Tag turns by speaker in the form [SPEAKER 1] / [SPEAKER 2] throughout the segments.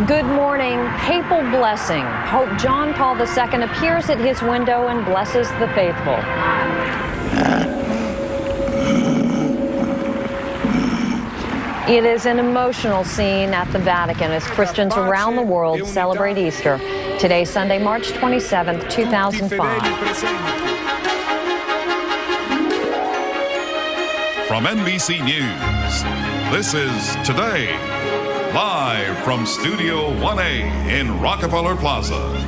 [SPEAKER 1] Good morning. Papal blessing. Pope John Paul II appears at his window and blesses the faithful. It is an emotional scene at the Vatican as Christians around the world celebrate Easter. Today, Sunday, March 27th, 2005.
[SPEAKER 2] From NBC News, this is Today, live from Studio 1A in Rockefeller Plaza.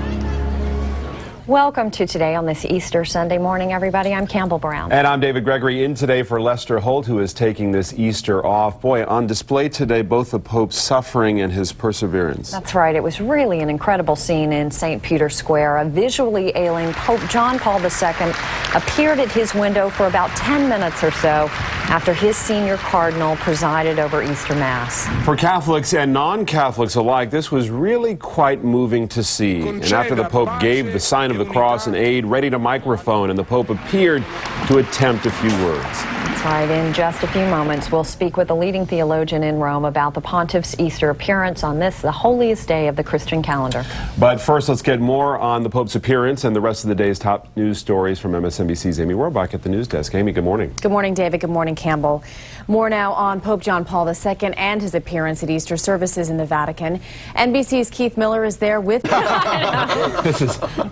[SPEAKER 1] Welcome to Today on this Easter Sunday morning, everybody. I'm Campbell Brown.
[SPEAKER 3] And I'm David Gregory, in today for Lester Holt, who is taking this Easter off. Boy, on display today, both the Pope's suffering and his perseverance.
[SPEAKER 1] That's right. It was really an incredible scene in St. Peter's Square. A visually ailing Pope John Paul II appeared at his window for about 10 minutes or so after his senior cardinal presided over Easter Mass.
[SPEAKER 3] For Catholics and non-Catholics alike, this was really quite moving to see. And after the Pope gave the sign of the cross and aid, readied a microphone, and the Pope appeared to attempt a few words.
[SPEAKER 1] That's right. In just a few moments, we'll speak with a leading theologian in Rome about the Pontiff's Easter appearance on this, the holiest day of the Christian calendar.
[SPEAKER 3] But first, let's get more on the Pope's appearance and the rest of the day's top news stories from MSNBC's Amy Rohrbach at the news desk. Amy, good morning.
[SPEAKER 4] Good morning, David. Good morning, Campbell. More now on Pope John Paul II and his appearance at Easter services in the Vatican. NBC's Keith Miller is there with...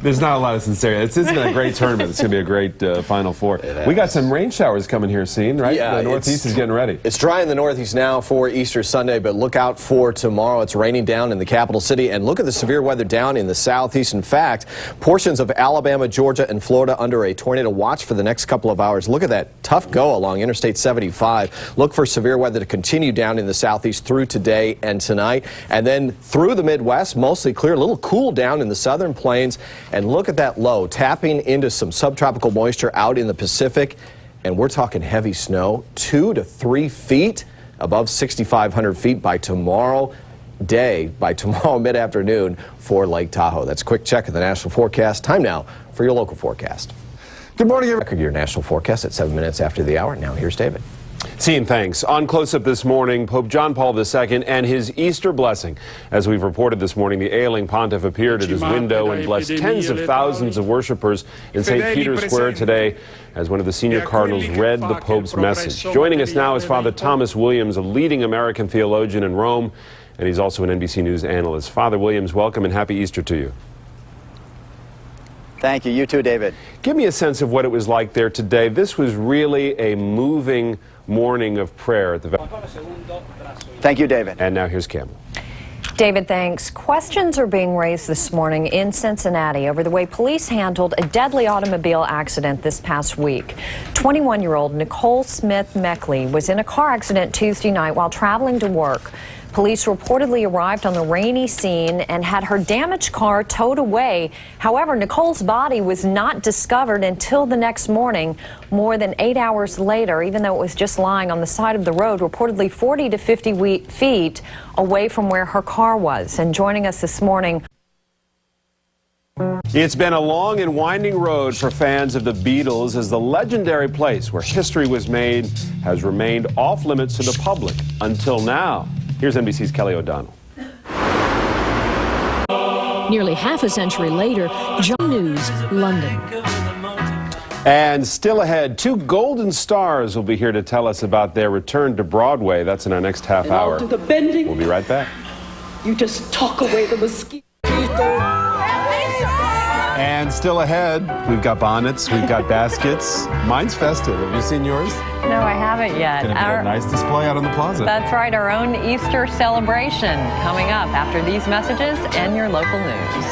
[SPEAKER 3] There's not a lot of sincerity. This has been a great tournament. It's going to be a great Final Four. We got some rain showers coming here soon, right?
[SPEAKER 5] Yeah,
[SPEAKER 3] the Northeast is getting ready.
[SPEAKER 5] It's dry in the Northeast now for Easter Sunday, but look out for tomorrow. It's raining down in the capital city, and look at the severe weather down in the Southeast. In fact, portions of Alabama, Georgia, and Florida under a tornado watch for the next couple of hours. Look at that tough go along Interstate 75. Look for severe weather to continue down in the Southeast through today and tonight, and then through the Midwest, mostly clear, a little cool down in the southern plains. And look at that low, tapping into some subtropical moisture out in the Pacific. And we're talking heavy snow, 2 to 3 feet above 6,500 feet by tomorrow mid-afternoon for Lake Tahoe. That's a quick check of the national forecast. Time now for your local forecast. Good morning, everyone. Your national forecast at 7 minutes after the hour. Now here's David.
[SPEAKER 3] Scene, thanks. On Close-Up this morning, Pope John Paul II and his Easter blessing. As we've reported this morning, the ailing pontiff appeared at his window and blessed tens of thousands of worshipers in St. Peter's Square today as one of the senior cardinals read the Pope's message. Joining us now is Father Thomas Williams, a leading American theologian in Rome, and he's also an NBC News analyst. Father Williams, welcome and happy Easter to you.
[SPEAKER 6] Thank you. You too, David.
[SPEAKER 3] Give me a sense of what it was like there today. This was really a moving morning of prayer at the
[SPEAKER 6] Thank you, David.
[SPEAKER 3] And now here's Campbell.
[SPEAKER 1] David, thanks. Questions are being raised this morning in Cincinnati over the way police handled a deadly automobile accident this past week. 21-year-old Nicole Smith Meckley was in a car accident Tuesday night while traveling to work. Police reportedly arrived on the rainy scene and had her damaged car towed away. However, Nicole's body was not discovered until the next morning, more than 8 hours later, even though it was just lying on the side of the road, reportedly 40 to 50 feet away from where her car was. And joining us this morning...
[SPEAKER 3] It's been a long and winding road for fans of the Beatles as the legendary place where history was made has remained off limits to the public until now. Here's NBC's Kelly O'Donnell.
[SPEAKER 7] Nearly half a century later, John News, London.
[SPEAKER 3] And still ahead, 2 golden stars will be here to tell us about their return to Broadway. That's in our next half hour.
[SPEAKER 8] Do the bending.
[SPEAKER 3] We'll be right back.
[SPEAKER 8] You just talk away the mosquito.
[SPEAKER 3] And still ahead, we've got bonnets, we've got baskets. Mine's festive. Have you seen yours?
[SPEAKER 1] No, I haven't yet.
[SPEAKER 3] It's going to be a nice display out on the plaza.
[SPEAKER 1] That's right, our own Easter celebration coming up after these messages and your local news.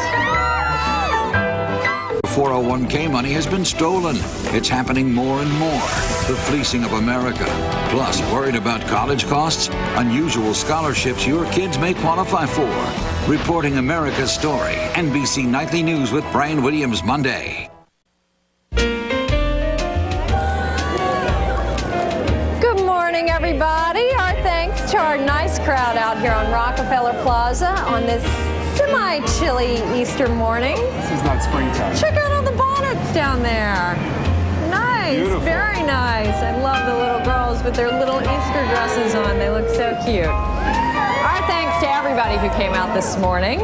[SPEAKER 9] 401k money has been stolen. It's happening more and more. The fleecing of America. Plus, worried about college costs? Unusual scholarships your kids may qualify for. Reporting America's story. NBC Nightly News with Brian Williams Monday.
[SPEAKER 1] Good morning, everybody. Our thanks to our nice crowd out here on Rockefeller Plaza on this semi-chilly Easter morning.
[SPEAKER 3] This is not springtime.
[SPEAKER 1] Check out all the bonnets down there. Nice,
[SPEAKER 3] beautiful.
[SPEAKER 1] Very nice. I love the little girls with their little Easter dresses on. They look so cute. Our thanks to everybody who came out this morning.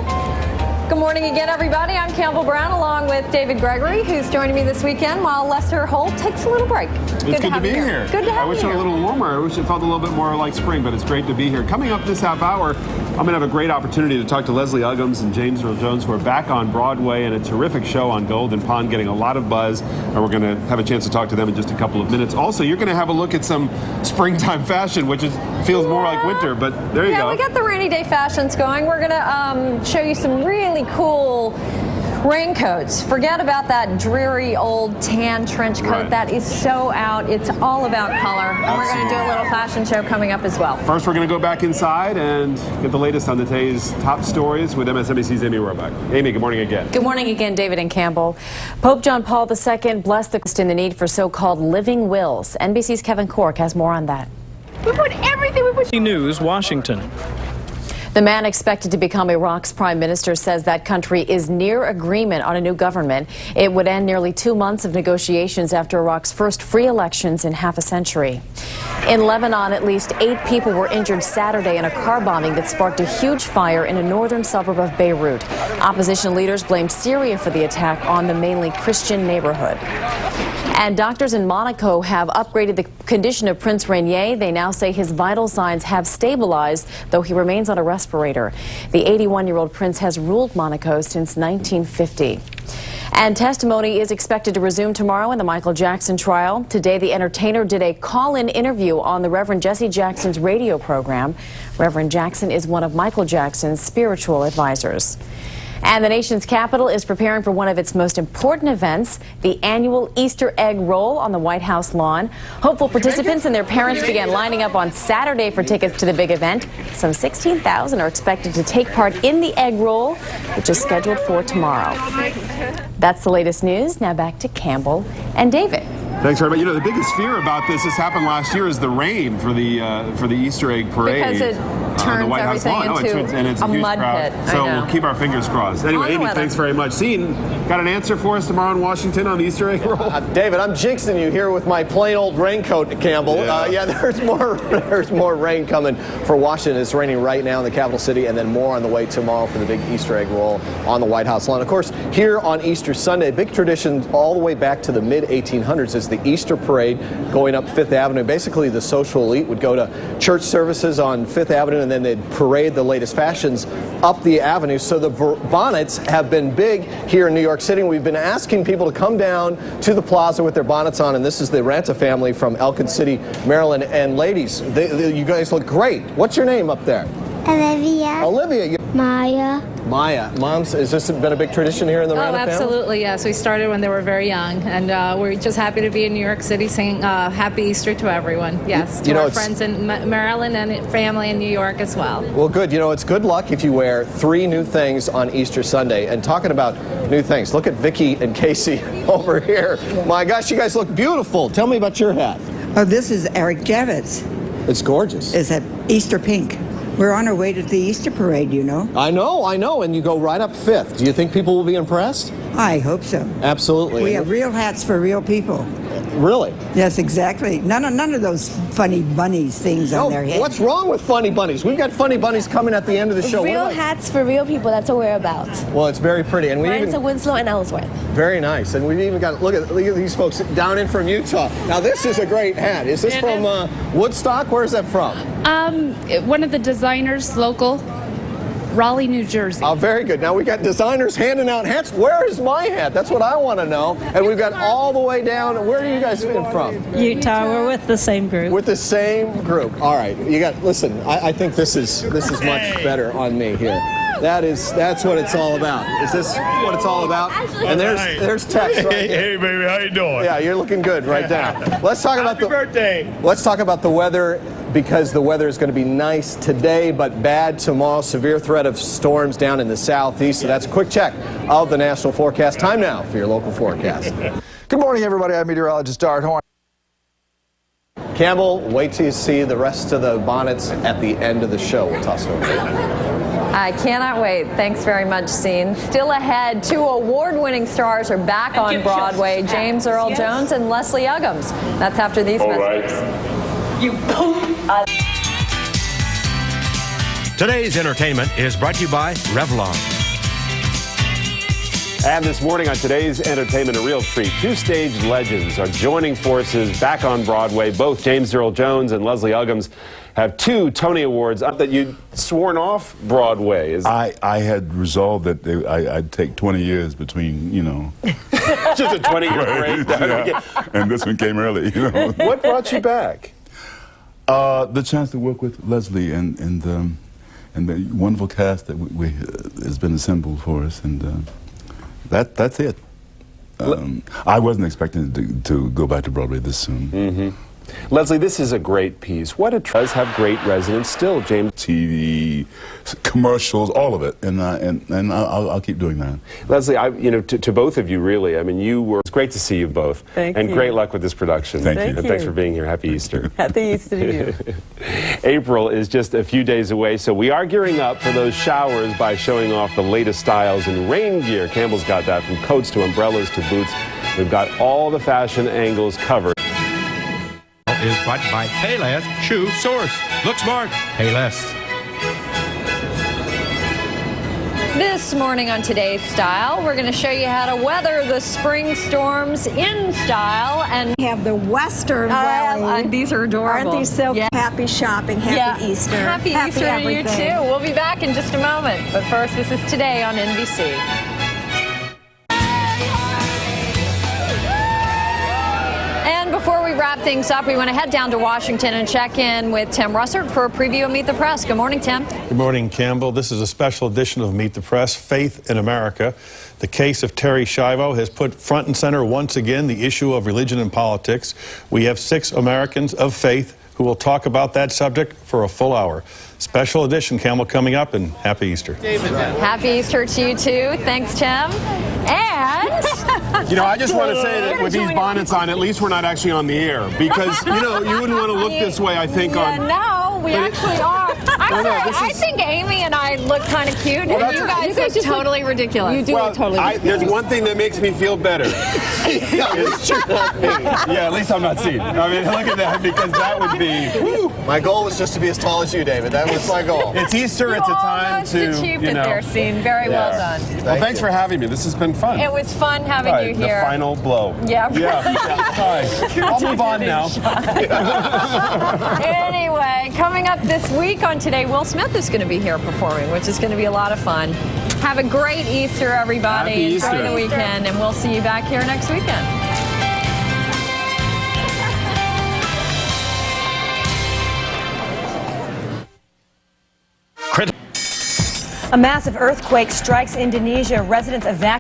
[SPEAKER 1] Good morning again, everybody. I'm Campbell Brown, along with David Gregory, who's joining me this weekend, while Lester Holt takes a little break.
[SPEAKER 3] It's good to be here.
[SPEAKER 1] Good to have you.
[SPEAKER 3] I wish it were a little warmer. I wish it felt a little bit more like spring, but it's great to be here. Coming up this half hour, I'm going to have a great opportunity to talk to Leslie Uggams and James Earl Jones, who are back on Broadway in a terrific show on Golden Pond, getting a lot of buzz, and we're going to have a chance to talk to them in just a couple of minutes. Also, you're going to have a look at some springtime fashion, which feels more like winter, but there you go.
[SPEAKER 1] Yeah, we got the rainy day fashions going. We're going to show you some really cool raincoats. Forget about that dreary old tan trench coat.
[SPEAKER 3] Right.
[SPEAKER 1] That is so out. It's all about color. And we're going to do a little fashion show coming up as well.
[SPEAKER 3] First, we're going to go back inside and get the latest on the day's top stories with MSNBC's Amy Roebuck. Amy, good morning again.
[SPEAKER 4] Good morning again, David and Campbell. Pope John Paul II blessed the need for so-called living wills. NBC's Kevin Cork has more on that.
[SPEAKER 8] We put everything.
[SPEAKER 10] News, Washington.
[SPEAKER 4] The man expected to become Iraq's prime minister says that country is near agreement on a new government. It would end nearly 2 months of negotiations after Iraq's first free elections in half a century. In Lebanon, at least 8 people were injured Saturday in a car bombing that sparked a huge fire in a northern suburb of Beirut. Opposition leaders blamed Syria for the attack on the mainly Christian neighborhood. And doctors in Monaco have upgraded the condition of Prince Rainier. They now say his vital signs have stabilized, though he remains on a respirator. The 81-year-old prince has ruled Monaco since 1950. And testimony is expected to resume tomorrow in the Michael Jackson trial. Today, the entertainer did a call-in interview on the Reverend Jesse Jackson's radio program. Reverend Jackson is one of Michael Jackson's spiritual advisors. And the nation's capital is preparing for one of its most important events, the annual Easter egg roll on the White House lawn. Hopeful participants and their parents began lining up on Saturday for tickets to the big event. Some 16,000 are expected to take part in the egg roll, which is scheduled for tomorrow. That's the latest news. Now back to Campbell and David.
[SPEAKER 3] Thanks very much. You know, the biggest fear about this happened last year, is the rain for the Easter egg parade.
[SPEAKER 1] Because it turns
[SPEAKER 3] the White House
[SPEAKER 1] everything
[SPEAKER 3] lawn.
[SPEAKER 1] into
[SPEAKER 3] It's a
[SPEAKER 1] a
[SPEAKER 3] huge
[SPEAKER 1] mud
[SPEAKER 3] crowd.
[SPEAKER 1] pit.
[SPEAKER 3] So we'll keep our fingers crossed. Anyway, Amy, thanks very much. Sean, got an answer for us tomorrow in Washington on the Easter egg roll?
[SPEAKER 5] David, I'm jinxing you here with my plain old raincoat, Campbell.
[SPEAKER 3] Yeah.
[SPEAKER 5] There's more rain coming for Washington. It's raining right now in the capital city, and then more on the way tomorrow for the big Easter egg roll on the White House lawn. Of course, here on Easter Sunday, big tradition all the way back to the mid-1800s is the Easter parade going up Fifth Avenue. Basically, the social elite would go to church services on Fifth Avenue, and then they'd parade the latest fashions up the avenue. So the bonnets have been big here in New York City. We've been asking people to come down to the plaza with their bonnets on, and this is the Ranta family from Elkin City, Maryland. And ladies, you guys look great. What's your name up there?
[SPEAKER 11] Olivia.
[SPEAKER 5] Olivia.
[SPEAKER 11] Maya.
[SPEAKER 5] Maya. Moms, has this been a big tradition here in the Ranta family?
[SPEAKER 12] Absolutely, yes. We started when they were very young, and we're just happy to be in New York City saying Happy Easter to everyone. Yes, to our friends in Maryland and family in New York as well.
[SPEAKER 5] Well, good. You know, it's good luck if you wear 3 new things on Easter Sunday. And talking about new things, look at Vicky and Casey over here. My gosh, you guys look beautiful. Tell me about your hat.
[SPEAKER 13] Oh, this is Eric Javits.
[SPEAKER 5] It's gorgeous.
[SPEAKER 13] It's a Easter pink. We're on our way to the Easter parade, you know.
[SPEAKER 5] I know, and you go right up Fifth. Do you think people will be impressed?
[SPEAKER 13] I hope so.
[SPEAKER 5] Absolutely.
[SPEAKER 13] We have real hats for real people.
[SPEAKER 5] Really?
[SPEAKER 13] Yes, exactly. None of those funny bunnies things on their head.
[SPEAKER 5] What's wrong with funny bunnies? We've got funny bunnies coming at the end of the show.
[SPEAKER 11] Real hats for real people. That's what we're about.
[SPEAKER 5] Well, it's very pretty, and
[SPEAKER 11] Mine's a Winslow and Ellsworth.
[SPEAKER 5] Very nice, and we've even got look at these folks down in from Utah. Now this is a great hat. Is this from Woodstock? Where is that from?
[SPEAKER 12] One of the designers, local, Raleigh, New Jersey.
[SPEAKER 5] Oh, very good. Now we got designers handing out hats. Where is my hat? That's what I want to know. And we've got all the way down. Where are you guys from?
[SPEAKER 14] Utah. We're with the same group.
[SPEAKER 5] With the same group. All right. You got. Listen. I think this is much better on me here. That's what it's all about. Is this what it's all about? And there's Tex right there.
[SPEAKER 15] Hey baby, how you doing?
[SPEAKER 5] Yeah, you're looking good right now. Let's talk about
[SPEAKER 15] Happy birthday.
[SPEAKER 5] Let's talk about the weather, because the weather is going to be nice today but bad tomorrow. Severe threat of storms down in the southeast. So that's a quick check of the national forecast. Time now for your local forecast.
[SPEAKER 16] Good morning, everybody. I'm meteorologist Art Horn.
[SPEAKER 5] Campbell, wait till you see the rest of the bonnets at the end of the show. We'll toss it over.
[SPEAKER 1] I cannot wait. Thanks very much, Scene. Still ahead, 2 award-winning stars are back on Broadway, James Earl Jones and Leslie Uggams. That's after these messages.
[SPEAKER 8] You poop.
[SPEAKER 15] Today's entertainment is brought to you by Revlon.
[SPEAKER 3] And this morning on today's entertainment, a real treat. Two stage legends are joining forces back on Broadway. Both James Earl Jones and Leslie Uggams have 2 Tony Awards. That you'd sworn off Broadway.
[SPEAKER 17] I had resolved that I'd take 20 years between, you know.
[SPEAKER 3] Just a 20-year break.
[SPEAKER 17] Yeah. And this one came early, you know.
[SPEAKER 3] What brought you back?
[SPEAKER 17] The chance to work with Leslie and the wonderful cast that has been assembled for us, and that's it. I wasn't expecting to go back to Broadway this soon.
[SPEAKER 3] Mm-hmm. Leslie, this is a great piece. What it does have great resonance still, James.
[SPEAKER 17] TV, commercials, all of it, and I'll keep doing that.
[SPEAKER 3] Leslie, to both of you, really. I mean, it's great to see you both.
[SPEAKER 18] Thank you.
[SPEAKER 3] And great luck with this production.
[SPEAKER 17] Thank you.
[SPEAKER 3] And thanks for being here. Happy Easter.
[SPEAKER 18] Happy Easter to you.
[SPEAKER 3] April is just a few days away, so we are gearing up for those showers by showing off the latest styles in rain gear. Campbell's got that, from coats to umbrellas to boots. We've got all the fashion angles covered.
[SPEAKER 15] Is brought by Payless Shoe Source. Look smart. Payless.
[SPEAKER 1] This morning on Today's Style, we're going to show you how to weather the spring storms in style. And
[SPEAKER 13] We have the Western Valley.
[SPEAKER 1] These are adorable.
[SPEAKER 13] Aren't these so happy shopping, happy Easter.
[SPEAKER 1] Happy Easter to you
[SPEAKER 13] everything.
[SPEAKER 1] too. We'll be back in just a moment. But first, this is Today on NBC. And before we wrap things up, we want to head down to Washington and check in with Tim Russert for a preview of Meet the Press. Good morning, Tim.
[SPEAKER 19] Good morning, Campbell. This is a special edition of Meet the Press, Faith in America. The case of Terry Schiavo has put front and center once again the issue of religion and politics. We have 6 Americans of faith who will talk about that subject for a full hour. Special edition, Campbell, coming up, and happy Easter.
[SPEAKER 1] Happy Easter to you too. Thanks, Tim. And
[SPEAKER 3] I just want to say that with these bonnets on, at least we're not actually on the air, because you wouldn't want to look this way, I think.
[SPEAKER 1] No, we actually are. I think Amy and I look kind of cute, and you guys look totally ridiculous.
[SPEAKER 18] You do look totally ridiculous.
[SPEAKER 3] There's one thing that makes me feel better. Yeah, at least I'm not seen. I mean, look at that, because that would be... Woo.
[SPEAKER 5] My goal was just to be as tall as you, David. That was my goal.
[SPEAKER 3] It's Easter. It's a time to,
[SPEAKER 1] achieved it there, Scene. Very well done.
[SPEAKER 3] Well, thanks for having me. This has been fun.
[SPEAKER 1] It was fun having you here.
[SPEAKER 3] The final blow.
[SPEAKER 1] Yeah.
[SPEAKER 3] Hi. I'll move on now.
[SPEAKER 1] Anyway, coming up this week on Today, Will Smith is going to be here performing, which is going to be a lot of fun. Have a great Easter, everybody.
[SPEAKER 3] Happy Easter.
[SPEAKER 1] Enjoy the weekend, and we'll see you back here next weekend.
[SPEAKER 20] A massive earthquake strikes Indonesia. Residents evacuated.